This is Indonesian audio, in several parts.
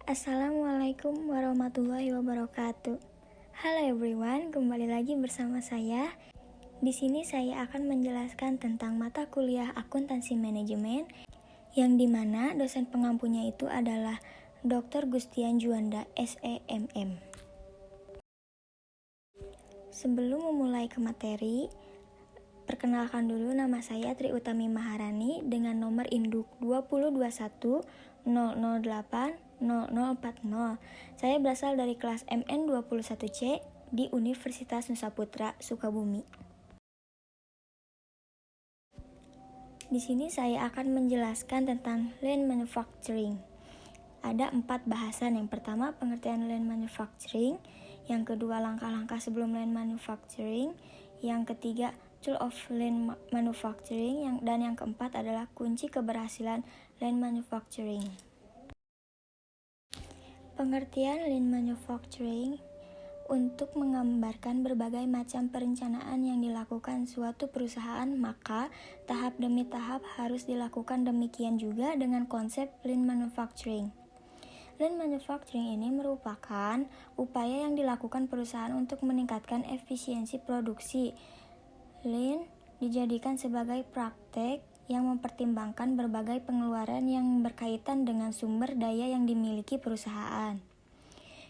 Assalamualaikum warahmatullahi wabarakatuh. Halo everyone, kembali lagi bersama saya. Di sini saya akan menjelaskan tentang mata kuliah Akuntansi Manajemen yang dimana dosen pengampunya itu adalah Dr. Gustian Juanda, SEMM. Sebelum memulai ke materi, perkenalkan dulu, nama saya Tri Utami Maharani dengan nomor induk 2021 008 0040. Saya berasal dari kelas MN21C di Universitas Nusa Putra, Sukabumi. Di sini saya akan menjelaskan tentang lean manufacturing. Ada 4 bahasan. Yang pertama, pengertian lean manufacturing. Yang kedua, langkah-langkah sebelum lean manufacturing. Yang ketiga, tool of lean manufacturing. Dan yang keempat adalah kunci keberhasilan lean manufacturing. Pengertian lean manufacturing untuk menggambarkan berbagai macam perencanaan yang dilakukan suatu perusahaan, maka tahap demi tahap harus dilakukan. Demikian juga dengan konsep lean manufacturing. Lean manufacturing ini merupakan upaya yang dilakukan perusahaan untuk meningkatkan efisiensi produksi. Lean dijadikan sebagai praktek yang mempertimbangkan berbagai pengeluaran yang berkaitan dengan sumber daya yang dimiliki perusahaan.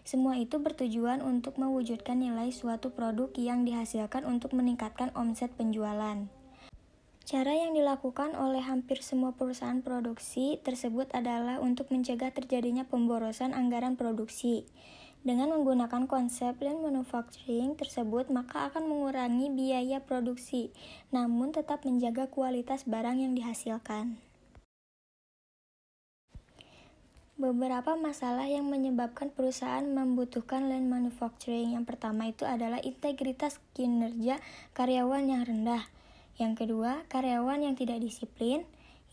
Semua itu bertujuan untuk mewujudkan nilai suatu produk yang dihasilkan untuk meningkatkan omset penjualan. Cara yang dilakukan oleh hampir semua perusahaan produksi tersebut adalah untuk mencegah terjadinya pemborosan anggaran produksi. Dengan menggunakan konsep lean manufacturing tersebut, maka akan mengurangi biaya produksi, namun tetap menjaga kualitas barang yang dihasilkan. Beberapa masalah yang menyebabkan perusahaan membutuhkan lean manufacturing. Yang pertama itu adalah integritas kinerja karyawan yang rendah. Yang kedua, karyawan yang tidak disiplin.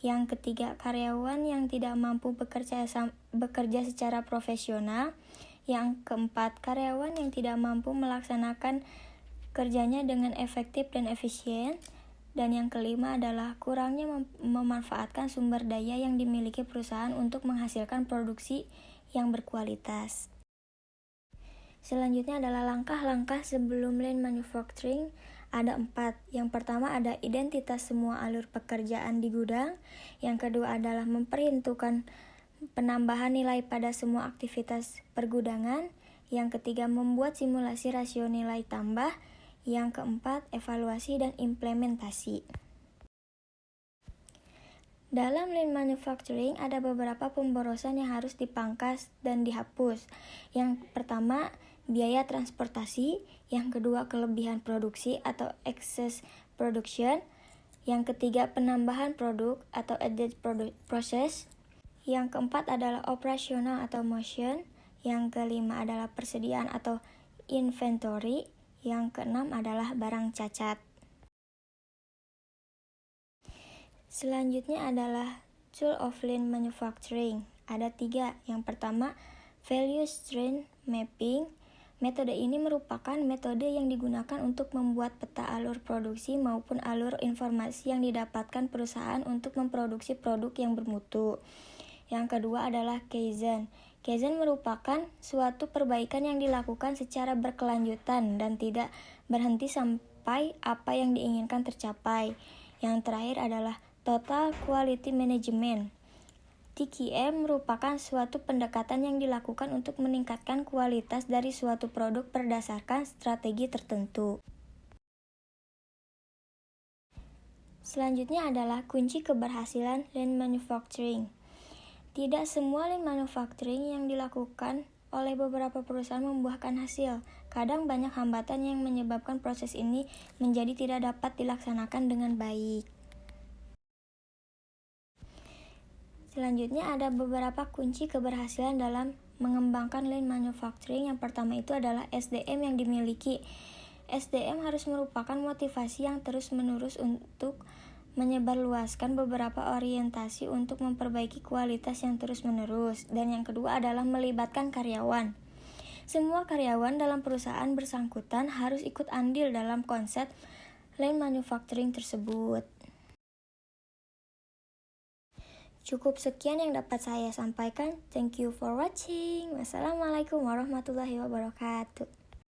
Yang ketiga, karyawan yang tidak mampu bekerja secara profesional. Yang keempat, karyawan yang tidak mampu melaksanakan kerjanya dengan efektif dan efisien. Dan yang kelima adalah kurangnya memanfaatkan sumber daya yang dimiliki perusahaan untuk menghasilkan produksi yang berkualitas. Selanjutnya adalah langkah-langkah sebelum lean manufacturing. Ada 4. Yang pertama ada identitas semua alur pekerjaan di gudang. Yang kedua adalah memperhitungkan penambahan nilai pada semua aktivitas pergudangan. Yang ketiga, membuat simulasi rasio nilai tambah. Yang keempat, evaluasi dan implementasi. Dalam lean manufacturing ada beberapa pemborosan yang harus dipangkas dan dihapus. Yang pertama, biaya transportasi. Yang kedua, kelebihan produksi atau excess production. Yang ketiga, penambahan produk atau added process. Yang keempat adalah operasional atau motion. Yang kelima adalah persediaan atau inventory. Yang keenam adalah barang cacat. Selanjutnya adalah tool of lean manufacturing. Ada 3. Yang pertama, value stream mapping. Metode ini merupakan metode yang digunakan untuk membuat peta alur produksi maupun alur informasi yang didapatkan perusahaan untuk memproduksi produk yang bermutu. Yang kedua adalah Kaizen. Kaizen merupakan suatu perbaikan yang dilakukan secara berkelanjutan dan tidak berhenti sampai apa yang diinginkan tercapai. Yang terakhir adalah Total Quality Management. TQM merupakan suatu pendekatan yang dilakukan untuk meningkatkan kualitas dari suatu produk berdasarkan strategi tertentu. Selanjutnya adalah kunci keberhasilan lean manufacturing. Tidak semua lean manufacturing yang dilakukan oleh beberapa perusahaan membuahkan hasil. Kadang banyak hambatan yang menyebabkan proses ini menjadi tidak dapat dilaksanakan dengan baik. Selanjutnya ada beberapa kunci keberhasilan dalam mengembangkan lean manufacturing. Yang pertama itu adalah SDM yang dimiliki. SDM harus merupakan motivasi yang terus-menerus untuk menyebarluaskan beberapa orientasi untuk memperbaiki kualitas yang terus-menerus. Dan yang kedua adalah melibatkan karyawan. Semua karyawan dalam perusahaan bersangkutan harus ikut andil dalam konsep lean manufacturing tersebut. Cukup sekian yang dapat saya sampaikan. Thank you for watching. Wassalamualaikum warahmatullahi wabarakatuh.